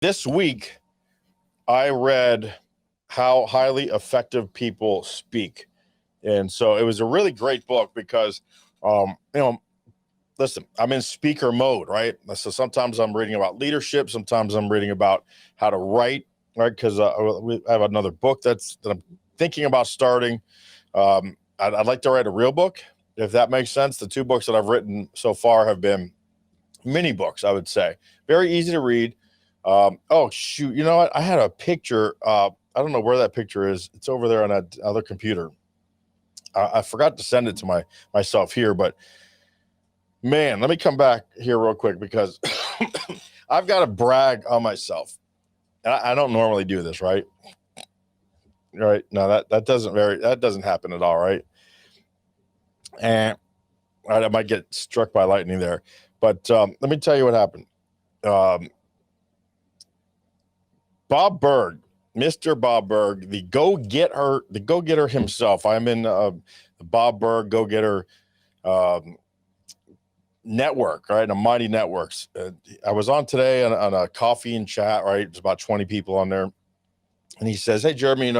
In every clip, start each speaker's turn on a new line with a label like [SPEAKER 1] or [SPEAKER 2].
[SPEAKER 1] This week, I read How Highly Effective People Speak. And so it was a really great book because, listen, I'm in speaker mode, right? So sometimes I'm reading about leadership. Sometimes I'm reading about how to write, right? Because we have another book that I'm thinking about starting. I'd like to write a real book, if that makes sense. The two books that I've written so far have been mini books, I would say. Very easy to read. Oh, shoot. You know what? I had a picture. I don't know where that picture is. It's over there on that other computer. I forgot to send it to myself here, but man, let me come back here real quick because I've got to brag on myself. I don't normally do this, right? Right? No, that doesn't happen at all, right? And I might get struck by lightning there, but let me tell you what happened. Bob Berg, Mr. Bob Berg, the go-getter himself. I'm in the Bob Berg go-getter network, right? A Mighty Networks. I was on today on a coffee and chat, right? It's about 20 people on there. And he says, "Hey, Jeremy,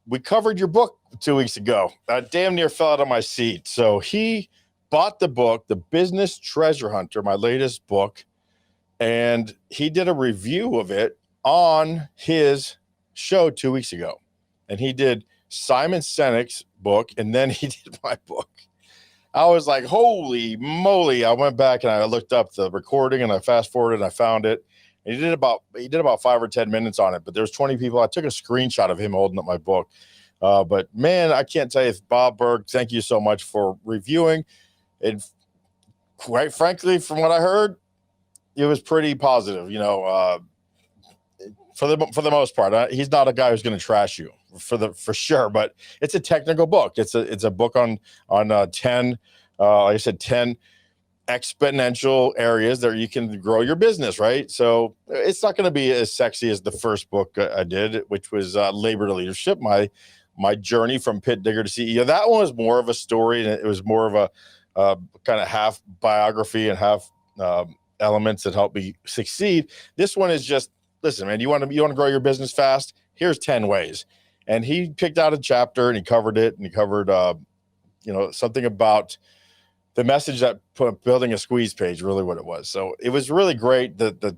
[SPEAKER 1] we covered your book 2 weeks ago. I damn near fell out of my seat." So he bought the book, The Business Treasure Hunter, my latest book, and he did a review of it on his show 2 weeks ago. And he did Simon Sinek's book, and then he did my book. I was like, holy moly. I went back and I looked up the recording and I fast forwarded and I found it. And he did about 5 or 10 minutes on it, but there's 20 people. I took a screenshot of him holding up my book. But man, I can't tell you, Bob Berg, thank you so much for reviewing. And quite frankly, from what I heard, it was pretty positive, for the most part. He's not a guy who's going to trash you for sure, but it's a technical book. It's a book on 10, like I said, 10 exponential areas that you can grow your business, right? So it's not going to be as sexy as the first book I did, which was Labor to Leadership, my journey from pit digger to CEO. That one was more of a story, and it was more of a kind of half biography and half elements that help me succeed. This one is just, listen, man, you want to grow your business fast? Here's 10 ways. And he picked out a chapter and he covered it, and he covered something about the message that building a squeeze page, really what it was. So it was really great. The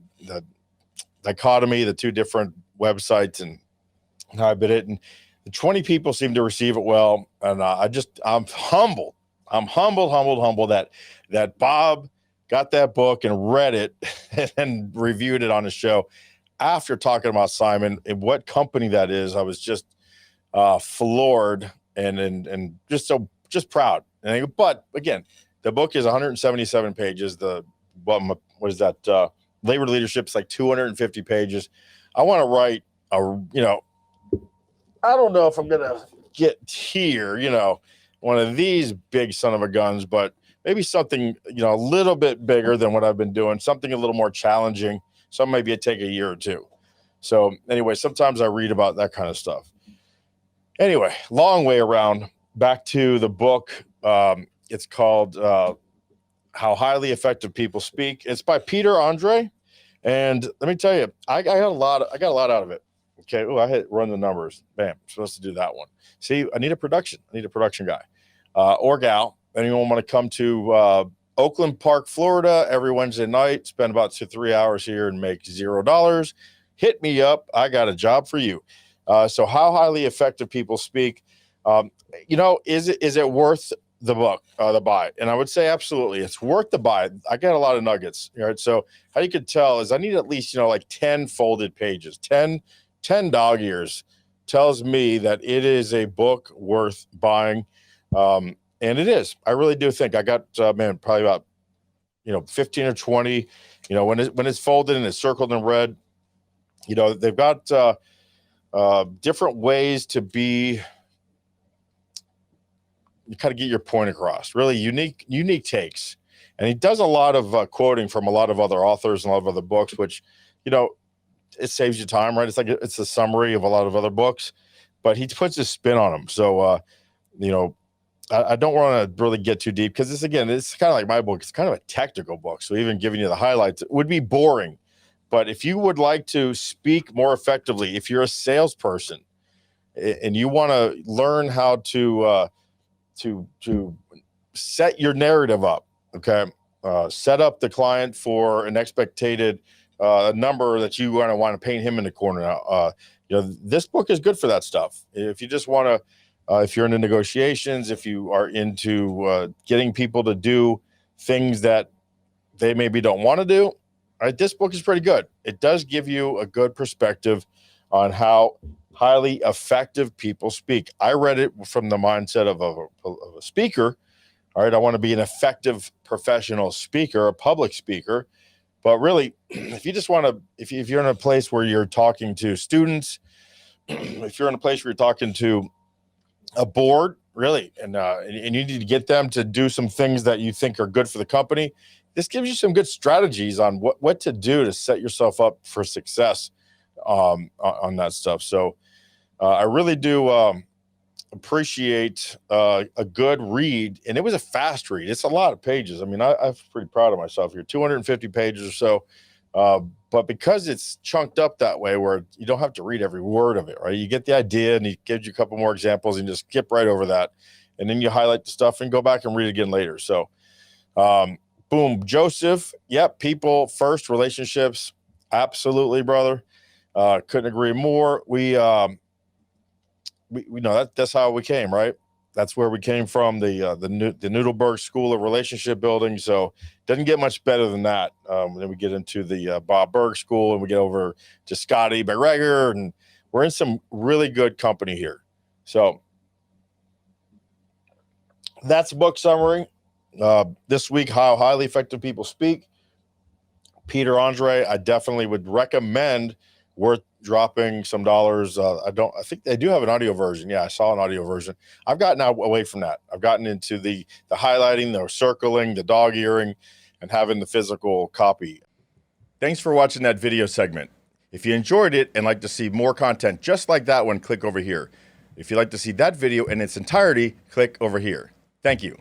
[SPEAKER 1] dichotomy, the two different websites and how I did it. And the 20 people seemed to receive it well. And I'm humbled. I'm humbled that Bob got that book and read it and reviewed it on his show after talking about Simon and what company that is. I was just floored and just proud. But again, the book is 177 pages. What is that? Labor Leadership is like 250 pages. I want to write I don't know if I'm gonna get here, one of these big son of a guns, but maybe something, a little bit bigger than what I've been doing, something a little more challenging. Some maybe it take a year or two. So anyway, sometimes I read about that kind of stuff. Anyway, long way around, back to the book. It's called How Highly Effective People Speak. It's by Peter Andre. And let me tell you, I got a lot out of it. Okay. Oh, I hit run the numbers. Bam. I'm supposed to do that one. See, I need a production guy or gal. Anyone want to come to Oakland Park, Florida, every Wednesday night, spend about 2 to 3 hours here and make $0. Hit me up. I got a job for you. So How Highly Effective People Speak. Is it worth the book, the buy? And I would say absolutely, it's worth the buy. I got a lot of nuggets. Right. So how you could tell is I need at least, like 10 folded pages, 10 dog ears tells me that it is a book worth buying. And it is. I really do think I got, probably about, 15 or 20, when it's folded and it's circled in red, they've got different ways to be, you kind of get your point across, really unique takes. And he does a lot of quoting from a lot of other authors and a lot of other books, which, it saves you time, right? It's like, it's a summary of a lot of other books, but he puts his spin on them. So, I don't want to really get too deep because it's kind of like my book. It's kind of a technical book. So even giving you the highlights would be boring. But if you would like to speak more effectively, if you're a salesperson and you want to learn how to set your narrative up, okay, set up the client for an expected number that you want to paint him in the corner. This book is good for that stuff. If you just want to, if you're into negotiations, if you are into getting people to do things that they maybe don't want to do, all right, this book is pretty good. It does give you a good perspective on how highly effective people speak. I read it from the mindset of a speaker. All right, I want to be an effective professional speaker, a public speaker. But really, if you just want to, if you're in a place where you're talking to students, if you're in a place where you're talking to a board, really, and you need to get them to do some things that you think are good for the company, this gives you some good strategies on what to do to set yourself up for success on that stuff. So I really do appreciate a good read, and it was a fast read. It's a lot of pages. I mean, I'm pretty proud of myself here, 250 pages or so. But because it's chunked up that way where you don't have to read every word of it, right? You get the idea and he gives you a couple more examples and just skip right over that. And then you highlight the stuff and go back and read it again later. So, boom, Joseph. Yep. People first, relationships. Absolutely, brother. Couldn't agree more. We know that's how we came, right? That's where we came from, the Noodleberg School of Relationship Building. So doesn't get much better than that. Then we get into the Bob Berg School, and we get over to Scotty McGregor, and we're in some really good company here. So that's a book summary. This week, How Highly Effective People Speak. Peter Andre, I definitely would recommend. Worth dropping some dollars. I think they do have an audio version. Yeah, I saw an audio version. I've gotten away from that. I've gotten into the highlighting, the circling, the dog earing, and having the physical copy. Thanks for watching that video segment. If you enjoyed it and like to see more content just like that one, click over here. If you'd like to see that video in its entirety, click over here. Thank you.